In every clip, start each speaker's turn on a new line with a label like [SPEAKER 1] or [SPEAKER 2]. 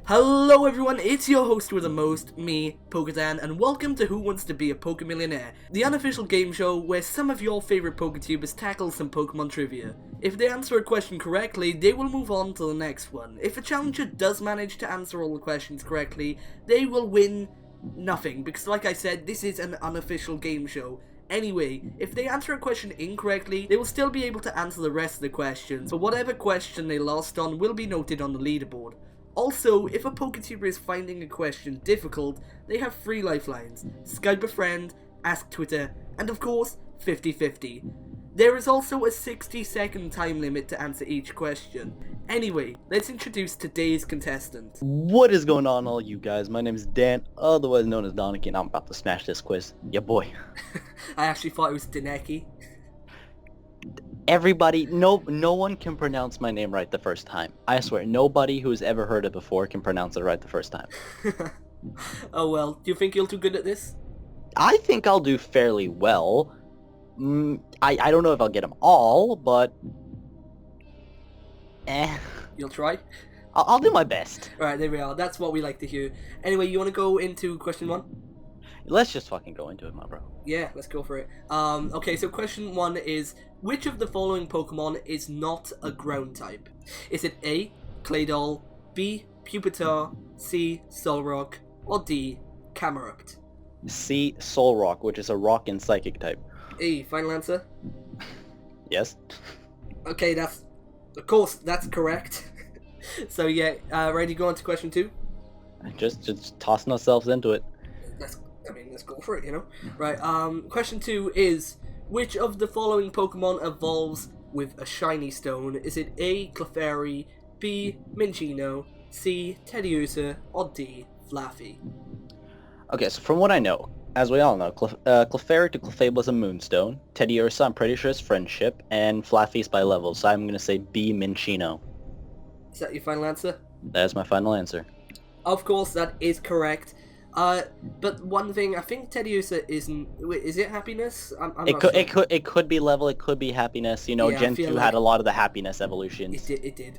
[SPEAKER 1] Hello everyone, it's your host with the most, me, PokéDan, and welcome to Who Wants to Be a PokéMillionaire, the unofficial game show where some of your favorite PokéTubers tackle some Pokemon trivia. If they answer a question correctly, they will move on to the next one. If a challenger does manage to answer all the questions correctly, they will win nothing, because like I said, this is an unofficial game show. Anyway, if they answer a question incorrectly, they will still be able to answer the rest of the questions, but whatever question they lost on will be noted on the leaderboard. Also, if a PokéTuber is finding a question difficult, they have 3 lifelines: Skype a friend, Ask Twitter, and of course, 50-50. There is also a 60-second time limit to answer each question. Anyway, let's introduce today's contestant.
[SPEAKER 2] What is going on, all you guys? My name is Dan, otherwise known as Danekii, and I'm about to smash this quiz. Yeah, boy.
[SPEAKER 1] I actually thought it was Danekii.
[SPEAKER 2] Everybody, no one can pronounce my name right the first time. I swear, nobody who's ever heard it before can pronounce it right the first time.
[SPEAKER 1] Oh well, do you think you'll do good at this?
[SPEAKER 2] I think I'll do fairly well. I don't know if I'll get them all, but...
[SPEAKER 1] You'll try?
[SPEAKER 2] I'll do my best.
[SPEAKER 1] Alright, there we are. That's what we like to hear. Anyway, you want to go into question 1?
[SPEAKER 2] Let's just fucking go into it, my bro.
[SPEAKER 1] Yeah, let's go for it. Okay, so question 1 is, which of the following Pokemon is not a ground type? Is it A, Claydol, B, Pupitar, C, Solrock, or D, Camerupt?
[SPEAKER 2] C, Solrock, which is a rock and psychic type.
[SPEAKER 1] A, final answer?
[SPEAKER 2] Yes?
[SPEAKER 1] Okay, of course, that's correct. So yeah, ready to go on to question 2?
[SPEAKER 2] Just tossing ourselves into it.
[SPEAKER 1] Let's go for it, you know? Right, question 2 is, which of the following Pokemon evolves with a shiny stone? Is it A, Clefairy, B, Minccino, C, Teddiursa, or D, Flaffy?
[SPEAKER 2] Okay, so from what I know, as we all know, Clefairy to Clefable is a Moonstone, Teddiursa I'm pretty sure is Friendship, and Flaffy's by level, so I'm gonna say B, Minccino.
[SPEAKER 1] Is that your final answer?
[SPEAKER 2] That is my final answer.
[SPEAKER 1] Of course, that is correct. But one thing, I think Teddiursa isn't... Wait, is it happiness? I'm not sure.
[SPEAKER 2] It could be level, it could be happiness. You know,
[SPEAKER 1] Yeah,
[SPEAKER 2] Gen 2 had a lot of the happiness evolutions.
[SPEAKER 1] It did.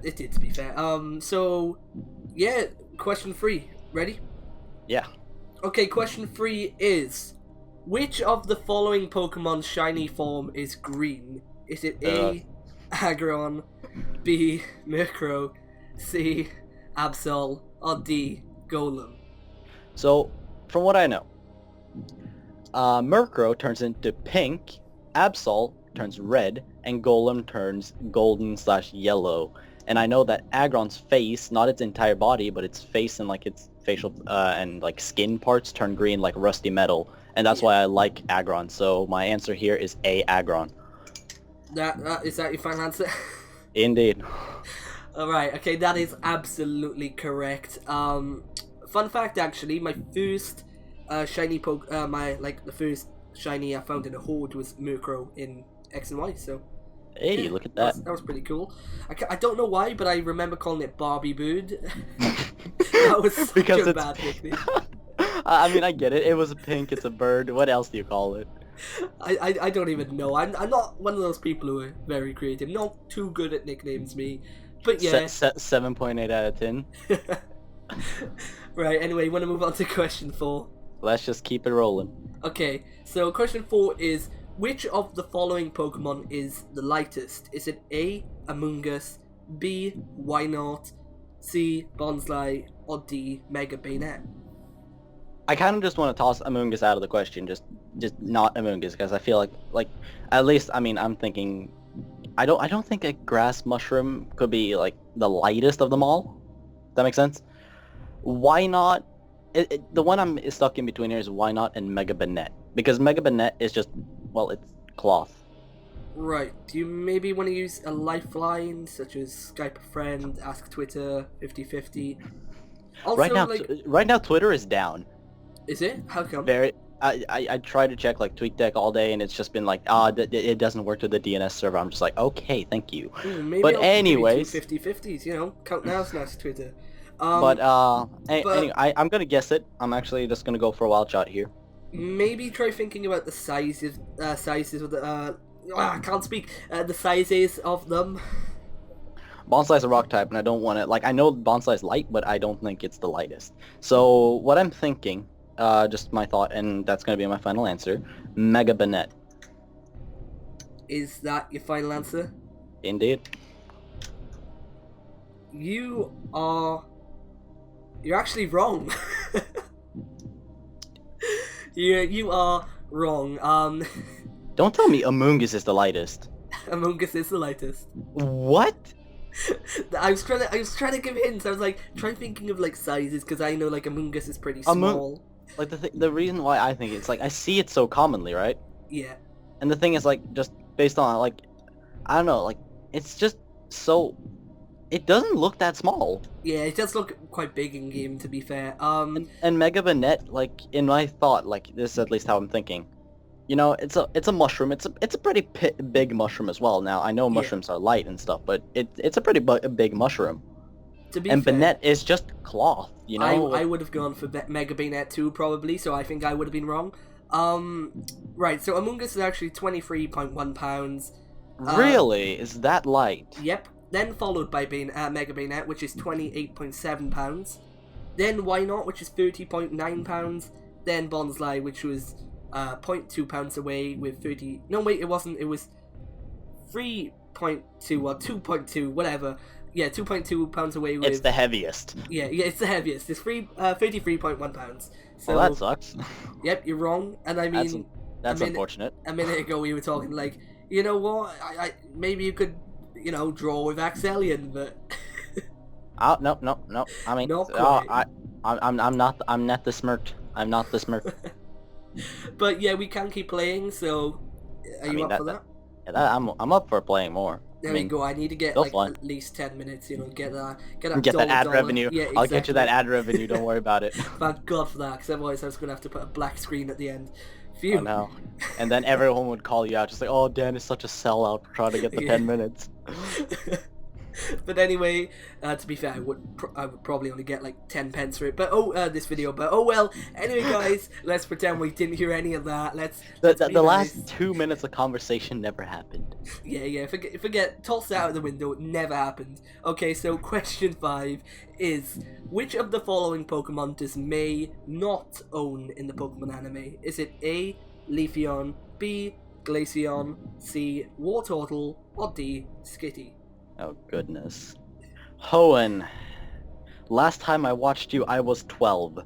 [SPEAKER 1] It did, to be fair. So, yeah, question 3. Ready?
[SPEAKER 2] Yeah.
[SPEAKER 1] Okay, question 3 is, which of the following Pokemon's shiny form is green? Is it A, Aggron, B, Murkrow, C, Absol, or D, Golem?
[SPEAKER 2] So, from what I know, Murkrow turns into pink, Absol turns red, and Golem turns golden/yellow. And I know that Aggron's face, not its entire body, but its face and like its facial and like skin parts turn green like rusty metal. And that's why I like Aggron. So my answer here is A, Aggron.
[SPEAKER 1] Is that your final answer?
[SPEAKER 2] Indeed.
[SPEAKER 1] Alright, okay, that is absolutely correct. Fun fact, actually, my first shiny the first shiny I found in a horde was Murkrow in X and Y, so...
[SPEAKER 2] Hey,
[SPEAKER 1] yeah,
[SPEAKER 2] look at that.
[SPEAKER 1] That was pretty cool. I don't know why, but I remember calling it Barbie Bird. That was such
[SPEAKER 2] Because
[SPEAKER 1] a bad nickname.
[SPEAKER 2] I mean, I get it. It was pink, it's a bird. What else do you call it?
[SPEAKER 1] I don't even know. I'm not one of those people who are very creative. Not too good at nicknames, me. But yeah.
[SPEAKER 2] 7.8 out of 10.
[SPEAKER 1] Right, anyway, you want to move on to question 4?
[SPEAKER 2] Let's just keep it rolling.
[SPEAKER 1] Okay, so question 4 is, which of the following Pokemon is the lightest? Is it A, Amoonguss, B, Wynaut, C, Bonsly, or D, Mega Bayonet?
[SPEAKER 2] I kind of just want to toss Amoonguss out of the question, just not Amoonguss, because I feel like at least, I mean, I'm thinking, I don't think a grass mushroom could be like the lightest of them all. Does that make sense? Why not? The one I'm stuck in between here is Wynaut and Mega Bayonet, because Mega Bayonet is just, well, it's cloth.
[SPEAKER 1] Right. Do you maybe want to use a lifeline, such as Skype a friend, Ask Twitter, 50-50? Also,
[SPEAKER 2] right now, Twitter is down.
[SPEAKER 1] Is it? How come?
[SPEAKER 2] I tried to check like TweetDeck all day, and it's just been like, it doesn't work with the DNS server. I'm just like, okay, thank you.
[SPEAKER 1] Maybe
[SPEAKER 2] but
[SPEAKER 1] I'll
[SPEAKER 2] anyways,
[SPEAKER 1] 50-50s, you know, count now slash Twitter.
[SPEAKER 2] Anyway, I'm gonna guess it. I'm actually just gonna go for a wild shot here.
[SPEAKER 1] Maybe try thinking about the sizes of the I can't speak. The sizes of them.
[SPEAKER 2] Bonsai's a rock type, and I don't want to, like, I know Bonsai's light, but I don't think it's the lightest. So, what I'm thinking, just my thought, and that's going to be my final answer, Mega Banette.
[SPEAKER 1] Is that your final answer?
[SPEAKER 2] Indeed.
[SPEAKER 1] You're actually wrong. You are wrong.
[SPEAKER 2] Don't tell me Amoonguss is the lightest.
[SPEAKER 1] Among Us is the lightest.
[SPEAKER 2] What?
[SPEAKER 1] I was trying to give hints. I was like, try thinking of like sizes, because I know like Among Us is pretty small.
[SPEAKER 2] Like the reason why I think it's like, I see it so commonly, right?
[SPEAKER 1] Yeah.
[SPEAKER 2] And the thing is, like, just based on, like, I don't know, like, it's just so, it doesn't look that small.
[SPEAKER 1] Yeah, it does look quite big in game, to be fair.
[SPEAKER 2] And Mega Banette, like, in my thought, like, this is at least how I'm thinking. You know, it's a mushroom. It's a pretty big mushroom as well. Now I know mushrooms are light and stuff, but it's a pretty big mushroom.
[SPEAKER 1] To be
[SPEAKER 2] and
[SPEAKER 1] fair,
[SPEAKER 2] Banette is just cloth. You know,
[SPEAKER 1] I would have gone for Mega Banette too, probably. So I think I would have been wrong. Right. So Among Us is actually 23.1 pounds.
[SPEAKER 2] Really, is that light?
[SPEAKER 1] Yep. Then followed by Mega Banette, which is 28.7 pounds. Then Why Not, which is 30.9 pounds. Then Bonsai, which was 0.2 pounds away with 30. No, wait, it wasn't. It was 3.2 or 2.2, whatever. Yeah, 2.2 pounds away with.
[SPEAKER 2] It's the heaviest.
[SPEAKER 1] Yeah, it's the heaviest. It's 33.1 pounds. So
[SPEAKER 2] well, that sucks.
[SPEAKER 1] Yep, you're wrong. And I mean,
[SPEAKER 2] that's unfortunate.
[SPEAKER 1] A minute ago we were talking like, you know what? I maybe you could, you know, draw with Axelian, but.
[SPEAKER 2] Oh no. I mean,
[SPEAKER 1] not quite.
[SPEAKER 2] I'm not the smirk. I'm not the smirk.
[SPEAKER 1] But yeah, we can keep playing. So, are you up for that?
[SPEAKER 2] Yeah, I'm up for playing more.
[SPEAKER 1] There we go. I need to get like at least 10 minutes. You know, get that
[SPEAKER 2] ad revenue.
[SPEAKER 1] Yeah, exactly.
[SPEAKER 2] I'll get you that ad revenue. Don't worry about it.
[SPEAKER 1] Thank God for that, because otherwise I was gonna have to put a black screen at the end. Phew.
[SPEAKER 2] I know. And then everyone would call you out, just like, "Oh, Dan is such a sellout for trying to get the 10 minutes."
[SPEAKER 1] But anyway, to be fair, I would probably only get like 10 pence for it. But this video. But oh well. Anyway, guys, let's pretend we didn't hear any of that. Let's
[SPEAKER 2] the last 2 minutes of conversation never happened.
[SPEAKER 1] Yeah. Forget. Toss it out of the window. It never happened. Okay, so question 5 is: which of the following Pokemon does May not own in the Pokemon anime? Is it A, Leafeon, B, Glaceon, C, Wartortle, or D, Skitty?
[SPEAKER 2] Oh goodness. Hoenn. Last time I watched you, I was 12.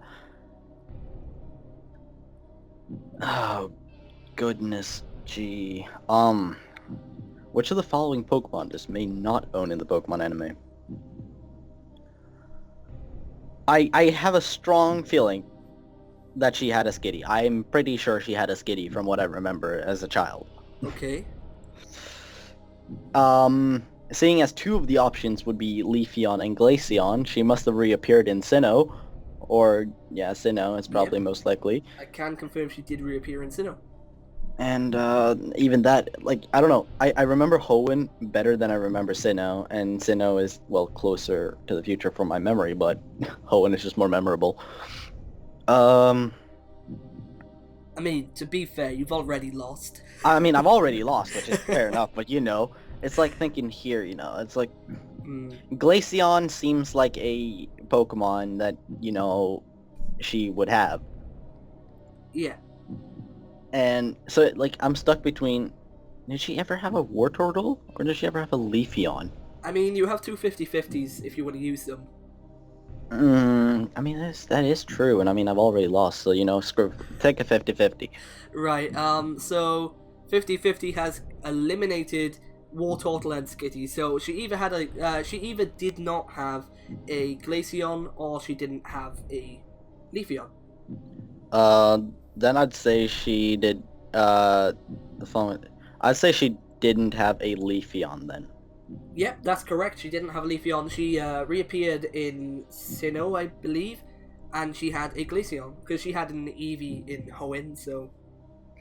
[SPEAKER 2] Oh goodness. Gee. Which of the following Pokemon does May not own in the Pokemon anime? I have a strong feeling that she had a Skitty. I'm pretty sure she had a Skitty from what I remember as a child.
[SPEAKER 1] Okay.
[SPEAKER 2] Seeing as 2 of the options would be Leafeon and Glaceon, she must have reappeared in Sinnoh. Or, yeah, Sinnoh is probably most likely.
[SPEAKER 1] I can confirm she did reappear in Sinnoh.
[SPEAKER 2] And, even that, like, I don't know. I remember Hoenn better than I remember Sinnoh, and Sinnoh is, well, closer to the future from my memory, but Hoenn is just more memorable.
[SPEAKER 1] I mean, to be fair, you've already lost.
[SPEAKER 2] I mean, I've already lost, which is fair enough, but you know, it's like thinking here, you know, it's like, Glaceon seems like a Pokemon that, you know, she would have.
[SPEAKER 1] Yeah.
[SPEAKER 2] And so, like, I'm stuck between, did she ever have a Wartortle, or did she ever have a Leafeon?
[SPEAKER 1] I mean, you have 2 50-50s if you want to use them.
[SPEAKER 2] I mean, that is true, and I mean, I've already lost, so, you know, take a 50-50.
[SPEAKER 1] Right, so 50-50 has eliminated Wartortle and Skitty, so she either did not have a Glaceon, or she didn't have a Leafeon.
[SPEAKER 2] Then I'd say she did, I'd say she didn't have a Leafeon then.
[SPEAKER 1] Yep, that's correct. She didn't have a Leafeon. She reappeared in Sinnoh, I believe, and she had a Glaceon because she had an Eevee in Hoenn. So,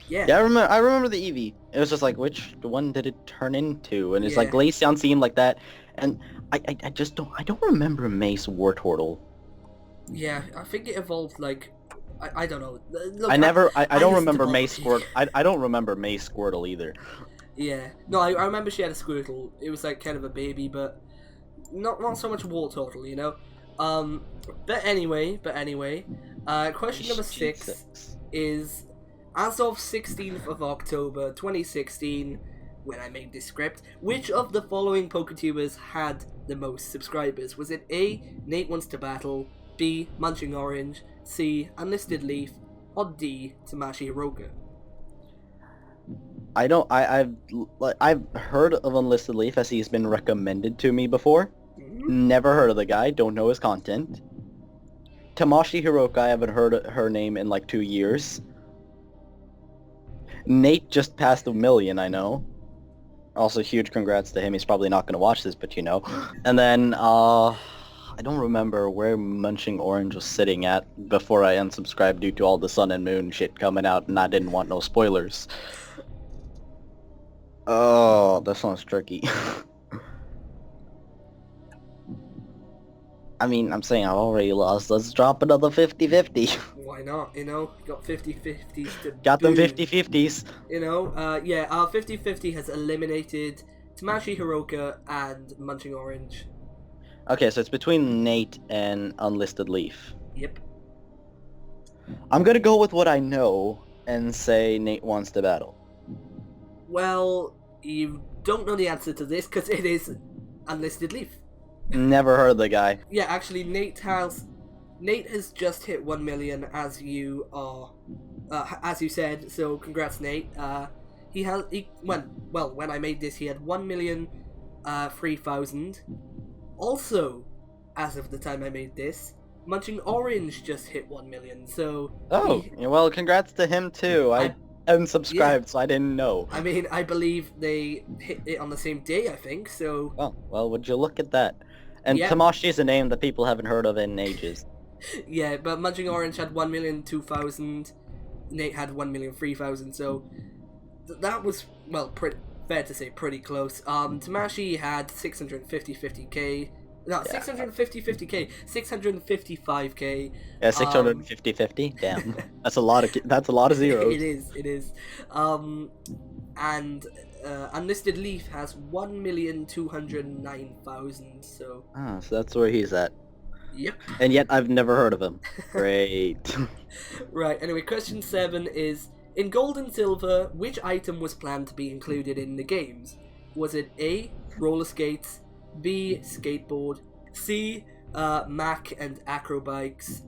[SPEAKER 1] yeah.
[SPEAKER 2] Yeah, I remember the Eevee. It was just like, which one did it turn into? And it's like Glaceon seemed like that, and I don't remember May's Wartortle.
[SPEAKER 1] Yeah, I think it evolved like. I don't know. Look,
[SPEAKER 2] I don't remember May Squirtle. I don't remember May Squirtle either.
[SPEAKER 1] Yeah. No, I remember she had a Squirtle. It was like kind of a baby, but not so much war total, you know. But anyway, question number 6 is, as of 16th of October 2016, when I made this script, which of the following PokéTubers had the most subscribers? Was it A, Nate Wants to Battle, B, Munching Orange, C, Unlisted Leaf, or D, Tamashi Hiroka?
[SPEAKER 2] I've heard of Unlisted Leaf as he's been recommended to me before.
[SPEAKER 1] Mm-hmm.
[SPEAKER 2] Never heard of the guy, don't know his content. Tamashi Hiroka, I haven't heard her name in like 2 years. Nate just passed 1 million, I know. Also, huge congrats to him. He's probably not going to watch this, but you know. And then, I don't remember where Munching Orange was sitting at before I unsubscribed due to all the Sun and Moon shit coming out, and I didn't want no spoilers. Oh, that sounds tricky. I mean, I'm saying I've already lost. Let's drop another 50-50.
[SPEAKER 1] Why not, you know? Got 50-50s to
[SPEAKER 2] Got them
[SPEAKER 1] do.
[SPEAKER 2] 50-50s.
[SPEAKER 1] You know, yeah, our 50-50 has eliminated Tamashi Hiroka and Munching Orange.
[SPEAKER 2] Okay, so it's between Nate and Unlisted Leaf.
[SPEAKER 1] Yep.
[SPEAKER 2] I'm gonna go with what I know and say Nate Wants to Battle.
[SPEAKER 1] Well, you don't know the answer to this because it is Unlisted Leaf.
[SPEAKER 2] Never heard of the guy.
[SPEAKER 1] Yeah, actually, Nate has just hit 1 million, as you said. So congrats, Nate. When I made this, he had 1,003,000. Also, as of the time I made this, Munching Orange just hit 1 million. So
[SPEAKER 2] well, congrats to him too. I unsubscribed, so I didn't know.
[SPEAKER 1] I mean, I believe they hit it on the same day, I think. So
[SPEAKER 2] well, would you look at that? And Tamashi's a name that people haven't heard of in ages.
[SPEAKER 1] Yeah, but Munching Orange had 1,002,000. Nate had 1,003,000. So that was, well, fair to say, pretty close. Tamashi had 650k. No, 650k. 655k.
[SPEAKER 2] Yeah, 650. Damn, that's a lot of zeros.
[SPEAKER 1] It is. And Unlisted Leaf has 1,209,000. So.
[SPEAKER 2] So that's where he's at.
[SPEAKER 1] Yep.
[SPEAKER 2] And yet I've never heard of him. Great.
[SPEAKER 1] Right. Anyway, question 7 is: in Gold and Silver, which item was planned to be included in the games? Was it A, roller skates, B, skateboard, C, Mac and acro bikes,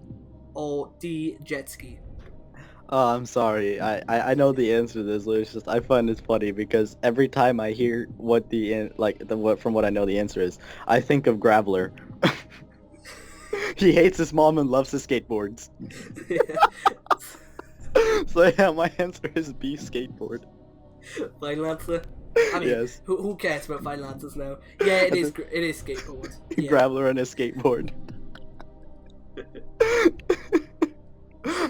[SPEAKER 1] or D, jet ski?
[SPEAKER 2] Oh, I'm sorry. I know the answer to this. It's just I find this funny because every time I hear what from what I know the answer is, I think of Graveler. He hates his mom and loves his skateboards. So yeah, my answer is B, skateboard.
[SPEAKER 1] Final answer? I mean,
[SPEAKER 2] yes.
[SPEAKER 1] Who cares about final answers now? Yeah, it is skateboard. Yeah.
[SPEAKER 2] Graveler and his skateboard.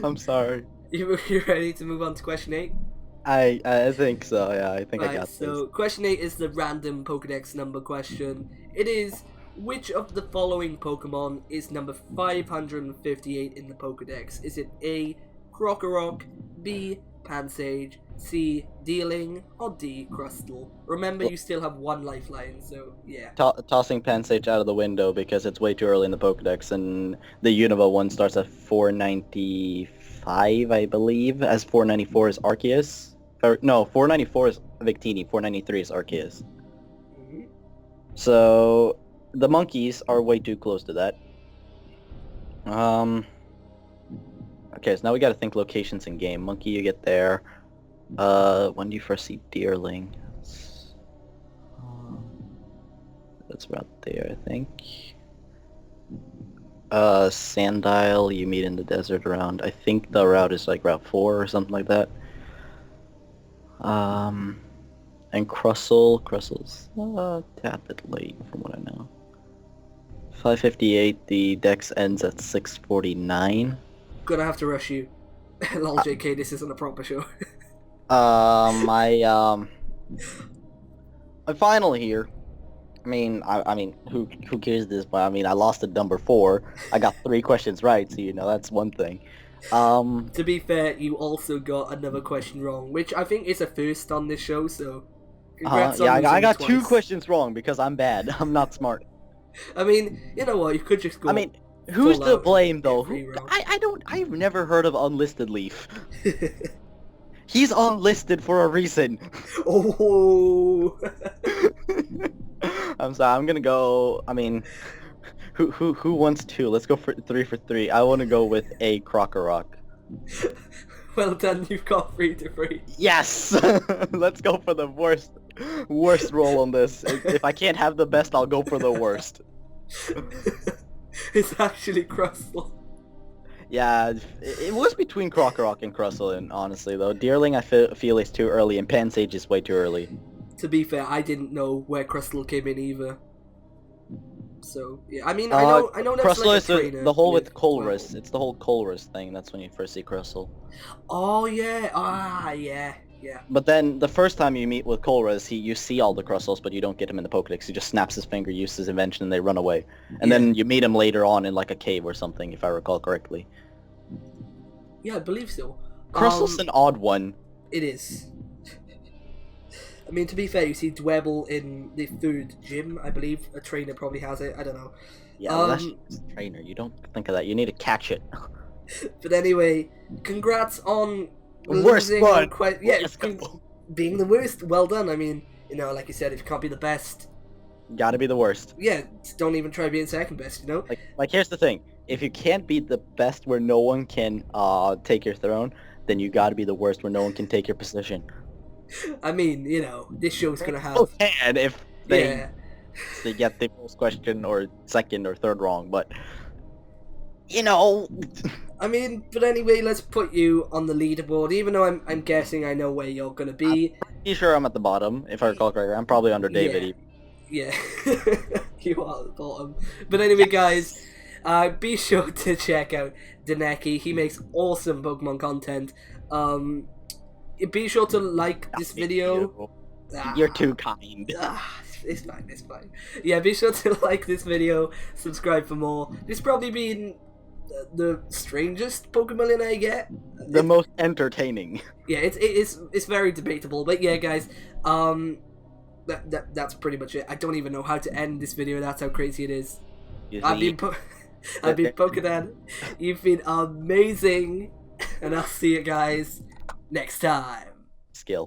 [SPEAKER 2] I'm sorry.
[SPEAKER 1] You ready to move on to question 8?
[SPEAKER 2] I think so, yeah, I think I got this.
[SPEAKER 1] So question 8 is the random Pokédex number question. It is: which of the following Pokemon is number 558 in the Pokédex? Is it A, Krokorok, B, Pansage, C, Dealing, or D, Crustle? Remember, you still have 1 lifeline, so yeah.
[SPEAKER 2] Tossing Pansage out of the window because it's way too early in the Pokédex, and the Unova one starts at 495, I believe, as 494 is Arceus. Or, no, 494 is Victini, 493 is Arceus.
[SPEAKER 1] Mm-hmm.
[SPEAKER 2] So, the monkeys are way too close to that. Okay, so now we gotta think locations in game. Monkey, you get there. When do you first see Deerling? That's about there, I think. Sandile, you meet in the desert around, I think the route is like Route 4 or something like that. And Crustle's a tad bit late from what I know. 558, the dex ends at 649.
[SPEAKER 1] Gonna have to rush you. Lol, JK, this isn't a proper show.
[SPEAKER 2] My final here. I mean, who cares this? But I mean, I lost at number 4. I got 3 questions right, so you know that's one thing.
[SPEAKER 1] To be fair, you also got another question wrong, which I think is a first on this show. So, congrats on
[SPEAKER 2] I got
[SPEAKER 1] twice.
[SPEAKER 2] 2 questions wrong because I'm bad. I'm not smart.
[SPEAKER 1] I mean, you know what? You could just go.
[SPEAKER 2] I mean, who's
[SPEAKER 1] full
[SPEAKER 2] to
[SPEAKER 1] out
[SPEAKER 2] blame
[SPEAKER 1] and
[SPEAKER 2] though?
[SPEAKER 1] get free roam.
[SPEAKER 2] I've never heard of Unlisted Leaf. He's unlisted for a reason.
[SPEAKER 1] Oh.
[SPEAKER 2] I'm sorry. I'm gonna go. I mean, who wants two? Let's go for 3 for 3. I want to go with a Crocorock.
[SPEAKER 1] Well done. You've got 3 to 3.
[SPEAKER 2] Yes. Let's go for the worst roll on this. If I can't have the best, I'll go for the worst.
[SPEAKER 1] It's actually Crustle.
[SPEAKER 2] Yeah, it was between Crocorock and Crustle, honestly though. Deerling I feel is too early, and Pansage is way too early.
[SPEAKER 1] To be fair, I didn't know where Crustle came in either. So yeah, I mean, I know that's
[SPEAKER 2] Crustle
[SPEAKER 1] like
[SPEAKER 2] is
[SPEAKER 1] a trainer
[SPEAKER 2] the whole with
[SPEAKER 1] Wild.
[SPEAKER 2] Colress. It's the whole Colress thing. That's when you first see Crustle.
[SPEAKER 1] Oh yeah, yeah.
[SPEAKER 2] But then the first time you meet with Colress, you see all the Crustles, but you don't get him in the Pokédex. He just snaps his finger, uses his invention, and they run away. And then you meet him later on in like a cave or something, if I recall correctly.
[SPEAKER 1] Yeah, I believe so.
[SPEAKER 2] Crustle's an odd one.
[SPEAKER 1] It is. I mean, to be fair, you see Dwebble in the food gym, I believe. A trainer probably has it, I don't know.
[SPEAKER 2] Yeah, well, that's just a trainer. You don't think of that. You need to catch it.
[SPEAKER 1] But anyway, congrats on
[SPEAKER 2] Worst
[SPEAKER 1] losing
[SPEAKER 2] one!
[SPEAKER 1] being the worst. Well done. I mean, you know, like you said, if you can't be the best,
[SPEAKER 2] Gotta be the worst.
[SPEAKER 1] yeah, don't even try being second best, you know?
[SPEAKER 2] Like here's the thing. If you can't be the best where no one can take your throne, then you gotta be the worst where no one can take your position.
[SPEAKER 1] I mean, you know, this show's gonna have...
[SPEAKER 2] And if they get the first question or second or third wrong, but you know.
[SPEAKER 1] I mean, but anyway, let's put you on the leaderboard, even though I'm guessing I know where you're gonna be.
[SPEAKER 2] I'm pretty sure I'm at the bottom, if I recall correctly. I'm probably under David.
[SPEAKER 1] Yeah, you are at the bottom. But anyway, guys, be sure to check out Danekii. He makes awesome Pokemon content. Be sure to like this video.
[SPEAKER 2] You're too kind.
[SPEAKER 1] It's fine, it's fine. Yeah, be sure to like this video, subscribe for more. This probably been the strangest PokéMillionaire I get.
[SPEAKER 2] The most entertaining.
[SPEAKER 1] Yeah, it's very debatable, but yeah, guys, that's pretty much it. I don't even know how to end this video. That's how crazy it is. I've been PokéDan. You've been amazing, and I'll see you guys next time.
[SPEAKER 2] Skill.